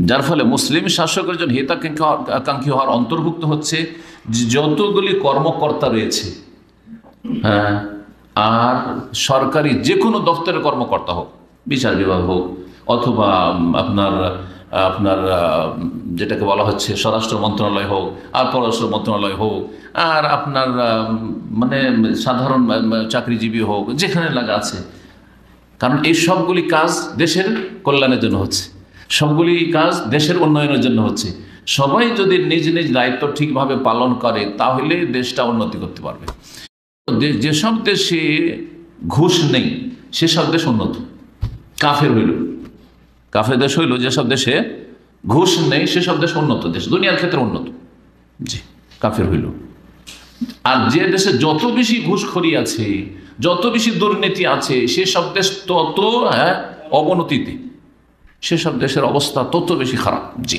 যার ফলে মুসলিম শাসকের জন্য হিতাকাঙ্ক্ষী হওয়ার অন্তর্ভুক্ত হচ্ছে যতগুলি কর্মকর্তা রয়েছে, হ্যাঁ, আর সরকারি যে কোনো দপ্তরের কর্মকর্তা হোক, বিচার বিভাগ হোক, অথবা আপনার আপনার যেটাকে বলা হচ্ছে স্বরাষ্ট্র মন্ত্রণালয় হোক, আর পররাষ্ট্র মন্ত্রণালয় হোক, আর আপনার মানে সাধারণ চাকরিজীবী হোক, যেখানে লাগা আছে। কারণ এই সবগুলি কাজ দেশের কল্যাণের জন্য হচ্ছে, সবগুলি কাজ দেশের উন্নয়নের জন্য হচ্ছে। সবাই যদি নিজ নিজ দায়িত্ব ঠিকভাবে পালন করে তাহলে দেশটা উন্নতি করতে পারবে। যেসব দেশে ঘুষ নেই সেসব দেশ উন্নত। কাফের হইল, কাফের দেশ হইল যেসব দেশে ঘুষ নেই সেসব দেশ উন্নত দেশ, দুনিয়ার ক্ষেত্রে উন্নত। জি, কাফের হইল। আর যে দেশে যত বেশি ঘুষখোরি আছে, যত বেশি দুর্নীতি আছে, সেসব দেশ তত অবনতিতে, সেসব দেশের অবস্থা তত বেশি খারাপ। জি,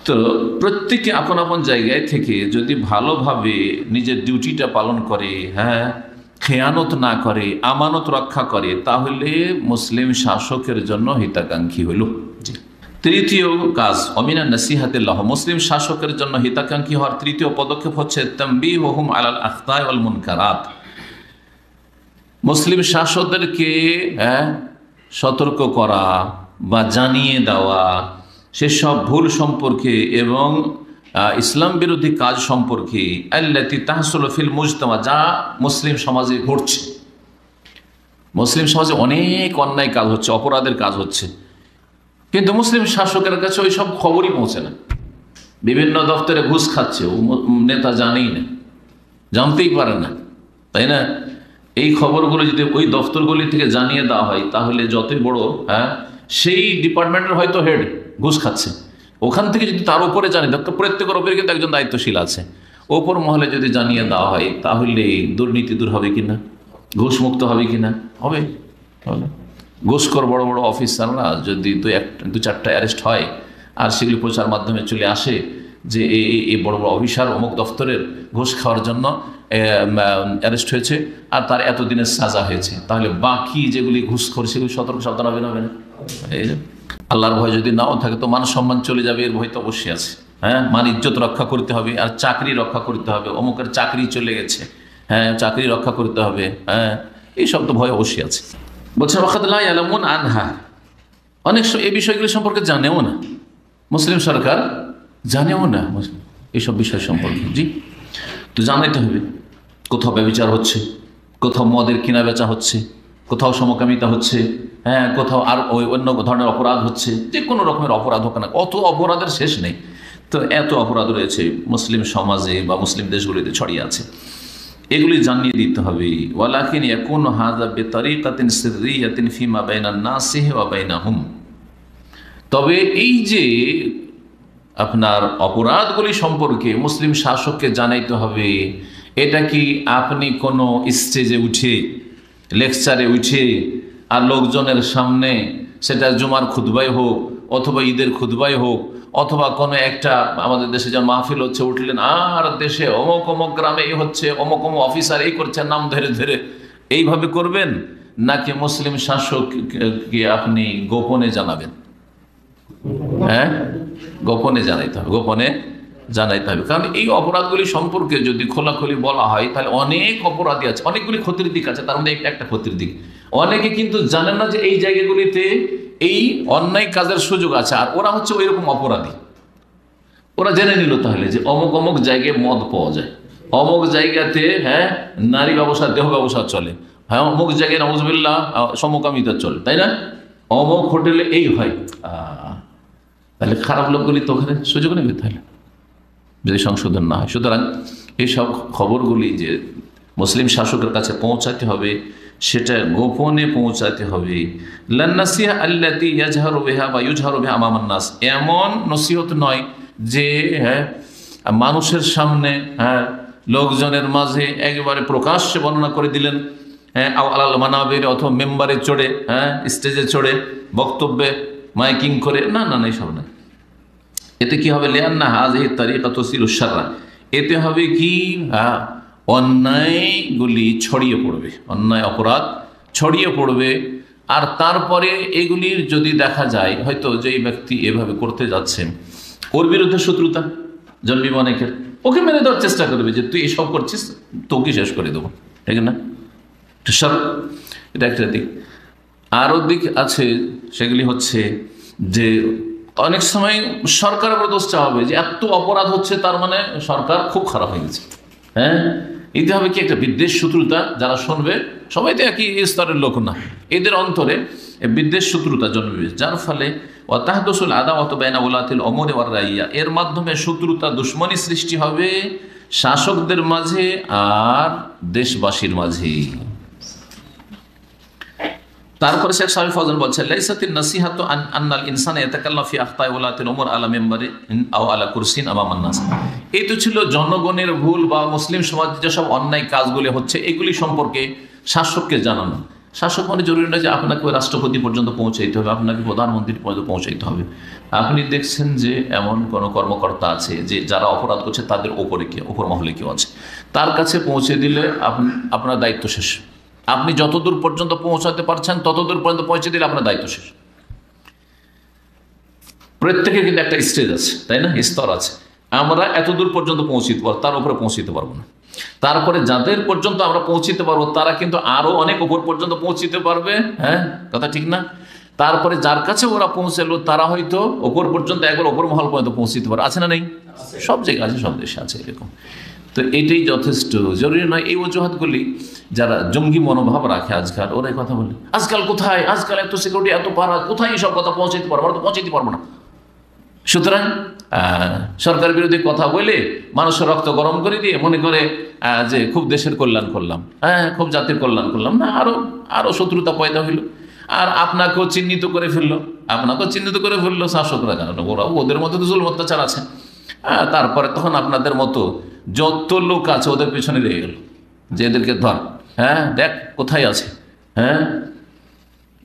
তো প্রত্যেকে আপন আপন জায়গায় থেকে যদি ভালোভাবে নিজের ডিউটিটা পালন করে, হ্যাঁ, খেয়ানত না করে, আমানত রক্ষা করে, তাহলে মুসলিম শাসকের জন্য হিতাকাঙ্ক্ষী হইল। জি, তৃতীয় কাজ অমিনা নসিহাতিল্লাহ, মুসলিম শাসকের জন্য হিতাকাঙ্ক্ষী হওয়ার তৃতীয় পদক্ষেপ হচ্ছে তানবীহুহুম আলাল আখতাই ওয়াল মুনকারাত। মুসলিম শাসকদেরকে সতর্ক করা বা জানিয়ে দেওয়া সেসব ভুল সম্পর্কে এবং ইসলাম বিরোধী কাজ সম্পর্কে, আল্লাতী তাহসুলু ফিল মুজতামা, যা মুসলিম সমাজে ঘটছে। মুসলিম সমাজে অনেক অন্যায় কাজ হচ্ছে, অপরাধের কাজ হচ্ছে, কিন্তু মুসলিম শাসকের কাছে ওই সব খবরই পৌঁছে না। বিভিন্ন দপ্তরে ঘুষ খাচ্ছে, নেতা জানেই না, জানতেই পারে না, তাই না? এই খবরগুলো যদি ওই দপ্তরগুলি থেকে জানিয়ে দেওয়া হয় তাহলে যতই বড় সেই ডিপার্টমেন্টের হয়তো হেড ঘুষ খাচ্ছে, ওখান থেকে যদি তার উপরে জানি, প্রত্যেকের উপরে কিন্তু একজন দায়িত্বশীল আছে, ওপর মহলে যদি জানিয়ে দেওয়া হয় তাহলে দুর্নীতি দূর হবে কিনা, ঘুষ মুক্ত হবে কিনা? হবে। ঘুষখোর বড় বড় অফিসাররা যদি দু চারটা অ্যারেস্ট হয় আর সেগুলি প্রচার মাধ্যমে চলে আসে যে এই বড় বড় অফিসার অমুক দফতরের ঘুষ খাওয়ার জন্য অ্যারেস্ট হয়েছে আর তার এতদিনের সাজা হয়েছে, তাহলে বাকি যেগুলি ঘুষখোর সেগুলি সতর্ক সাবধান হবে না? এই যে আল্লাহর ভয় যদি নাও থাকে তো মান সম্মান চলে যাবে, এর ভয় তো অবশ্যই আছে। হ্যাঁ, মান ইজ্জত রক্ষা করতে হবে, আর চাকরি রক্ষা করতে হবে, অমুকের চাকরি চলে গেছে, হ্যাঁ, চাকরি রক্ষা করতে হবে, হ্যাঁ, এইসব তো ভয় অবশ্যই আছে। বলছেন আনহা, অনেক এই বিষয়গুলি সম্পর্কে জানেও না, মুসলিম সরকার জানেও না এইসব বিষয় সম্পর্কে। জি, তো জানাইতে হবে। কোথাও ব্যভিচার হচ্ছে, কোথাও মদের কিনা বেচা হচ্ছে, কোথাও সমকামিতা হচ্ছে, হ্যাঁ, কোথাও আর ওই অন্য ধরনের অপরাধ হচ্ছে, যে কোনো রকমের অপরাধ হোক না, অত অপরাধের শেষ নেই। তো এত অপরাধ রয়েছে মুসলিম সমাজে বা মুসলিম দেশগুলিতে ছড়িয়ে আছে, এগুলি জানিয়ে দিতে হবে। ওয়ালাকিন ইয়াকুনু হাযা বিতারিকাতিন সিররিয়াতিন ফিমা বাইনান নাসিহি ওয়া বাইনাহুম, তবে এই যে আপনার অপরাধগুলি সম্পর্কে মুসলিম শাসককে জানাইতে হবে, এটা কি আপনি কোনো স্টেজে উঠে, লেকচারে উঠে আর লোকজনের সামনে, সেটা জুমার খুতবাই হোক অথবা ঈদের খুতবাই হোক অথবা কোনো একটা আমাদের দেশে যেমন মাহফিল হচ্ছে, উঠলেন আর দেশে অমুক অমুক গ্রামে এই হচ্ছে, অমুক অমুক অফিসার এই করছে, নাম ধরে ধরে এইভাবে করবেন, নাকি মুসলিম শাসককে আপনি গোপনে জানাবেন? হ্যাঁ, গোপনে জানাইতে হবে, গোপনে জানাইতে হবে। কারণ এই অপরাধগুলি সম্পর্কে যদি খোলাখুলি বলা হয় তাহলে অনেক অপরাধী আছে, অনেকগুলি ক্ষতির দিক আছে, তার মধ্যে একটা ক্ষতির দিক অনেকে কিন্তু জানেন না যে এই জায়গাগুলিতে এই অন্যায় কাজের সুযোগ আছে, আর ওরা হচ্ছে ওই রকম অপরাধী। ওরা জেনে নিল তাহলে যে অমুক অমুক জায়গায় মদ পাওয়া যায়, অমুক জায়গাতে হ্যাঁ নারী ব্যবসা, দেহ ব্যবসা চলে, হ্যাঁ অমুক জায়গায় নাউজুবিল্লাহ সমকামিতা চলে, তাই না? অমুক হোটেলে এই হয়, তাহলে খারাপ লোকগুলি তো ওখানে সুযোগ নেবে তাহলে, যদি সংশোধন না হয়। সুতরাং এইসব খবরগুলি যে মুসলিম শাসকের কাছে পৌঁছাতে হবে, সেটা গোপনে পৌঁছাতে হবে। লান্নাসিহা আল্লাতী ইয়াজহারু বিহা বা ইউজহারু বিহা আমামান নাস, এমন নসিহত নয় যে মানুষের সামনে, লোকজনের মাঝে একেবারে প্রকাশ্যে বর্ণনা করে দিলেন, আলাল মানাবির অথবা মেম্বারে চড়ে, স্টেজে চড়ে বক্তব্যে মাইকিং করে, না না না, এইসব না। এতে কি হবে? লিআন্না হাযিহি তারিকা তুসিলু শাররা, এতে হবে কি অন্যায়গুলি ছড়িয়ে পড়বে, অন্যায় অপরাধ ছড়িয়ে পড়বে, আর তারপরে এগুলির যদি দেখা যায় হয়তো যে এই ব্যক্তি এভাবে করতে যাচ্ছেন, ওর বিরুদ্ধে শত্রুতা জন্মিব অনেকের, ওকে মেনে দেওয়ার চেষ্টা করবে যে তুই এসব করছিস, তোকে শেষ করে দেবো, ঠিক না? এটা একটা দিক। আরও দিক আছে, সেগুলি হচ্ছে যে অনেক সময় সরকারের উপর দোষ চাওয়া হবে যে এত অপরাধ হচ্ছে, তার মানে সরকার খুব খারাপ হয়ে গেছে। হ্যাঁ, এতে হবে কি একটা বিদ্বেষ, শত্রুতা। যারা শুনবে সবাই তো একই স্তরের লোক না, এদের অন্তরে বিদ্বেষ শত্রুতা জন্মবে, যার ফলে ওয়াতাহদুসুল আদাওয়াত বাইনা উলাতিল উমুরি ওয়ার রাইয়া, এর মাধ্যমে শত্রুতা দুশমনী সৃষ্টি হবে শাসকদের মাঝে আর দেশবাসীর মাঝে। তারপরে শেখ সাহেব ফজল বলছেন, লাইসাতিন নাসিহাতু আন্নাল ইনসানা ইয়াতাকাল্লামু ফি আখতাই উলাতিল উমুর আলা মিম্বারি আও আলা কুরসিন আমামান নাস। এই তো ছিল জনগণের ভুল বা মুসলিম সমাজে যেসব অন্যায় কাজগুলি হচ্ছে এগুলি সম্পর্কে শাসককে জানানো। শাসক মানে জরুরি নয় যে আপনাকে রাষ্ট্রপতি পর্যন্ত পৌঁছাইতে হবে, আপনাকে প্রধানমন্ত্রী পর্যন্ত পৌঁছাইতে হবে। আপনি দেখছেন যে এমন কোনো কর্মকর্তা আছে যে যারা অপরাধ করছে তাদের ওপরে কেউ, ওপর মহলে কেউ আছে, তার কাছে পৌঁছে দিলে আপনার দায়িত্ব শেষ। আপনি যতদূর পর্যন্ত পৌঁছাতে পারছেন ততদূর পর্যন্ত পৌঁছে দিলে আপনার দায়িত্ব শেষ। প্রত্যেকের কিন্তু একটা স্টেজ আছে, তাই না, স্তর আছে। আমরা এতদূর পর্যন্ত পৌঁছিতে পারবো, তার উপরে পৌঁছিতে পারবো না। তারপরে যাদের পর্যন্ত আমরা পৌঁছিতে পারবো তারা কিন্তু আরো অনেক উপর পর্যন্ত পৌঁছিতে পারবে। হ্যাঁ, কথা ঠিক না? তারপরে যার কাছে ওরা পৌঁছালো তারা হয়তো ওপর পর্যন্ত, একবার ওপর মহল পর্যন্ত পৌঁছিতে পারে। আছে না নেই? সব জায়গায় আছে, সব দেশে আছে এরকম। তো এটাই যথেষ্ট, জরুরি নয় এই অজুহাতগুলি। যারা জঙ্গি মনোভাব রাখে আজকাল, ওরা এই কথা বলে আজকাল কোথায়, আজকাল এত সিকিউরিটি, এত পাড়া, কোথায় এইসব কথা পৌঁছাইতে পারবো? আমরা তো পৌঁছাইতে পারবো না। সুতরাং সরকার বিরোধী কথা বলে মানুষের রক্ত গরম করে দিয়ে মনে করে যে খুব দেশের কল্যাণ করলাম, হ্যাঁ খুব জাতির কল্যাণ করলাম, না আরো শত্রুতা পয়দা হইল। আর আপনাকেও চিহ্নিত করে ফেললো শাসকরা, কারণ ওরা ওদের মধ্যে তো জুলুম অত্যাচার আছে। তারপরে তখন আপনাদের মতো যত লোক আছে ওদের পেছনে রয়ে গেল যে এদেরকে ধর, হ্যাঁ দেখ কোথায় আছে। হ্যাঁ,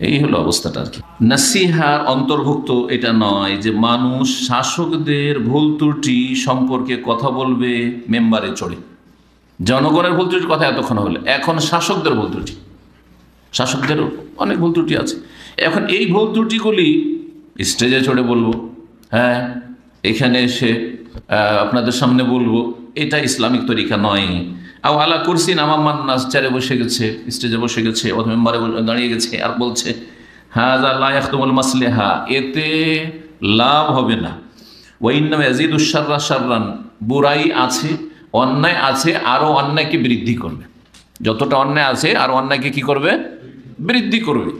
এই হলো অবস্থাটা আর কি। নাসিহার অন্তর্ভুক্ত এটা নয় যে মানুষ শাসকদের ভুল ত্রুটি সম্পর্কে কথা বলবে মেম্বারে চড়ে। জনগণের ভুল ত্রুটির কথা এতক্ষণ হলে, এখন শাসকদের ভুল ত্রুটি, শাসকদের অনেক ভুল ত্রুটি আছে। এখন এই ভুল ত্রুটিগুলি স্টেজে চড়ে বলবো, হ্যাঁ এখানে এসে আপনাদের সামনে বলবো, এটা ইসলামিক তরিকা নয়। আও আলা কুরসিন আমামান নাস, চেয়ারে বসে গেছে, স্টেজে বসে গেছে অথবা মেম্বারে দাঁড়িয়ে গেছে আর বলছে হাযা লা ইয়াখতুমুল মাসলিহা, এতে লাভ হবে না। ওয়া ইন্নামা ইয়াজিদুশ শাররা শাররান, বুরাই আছে, অন্যায় আছে, আরো অন্যায়কে বৃদ্ধি করবে। যতটা অন্যায় আছে আর অন্যায়কে কি করবে? বৃদ্ধি করবে।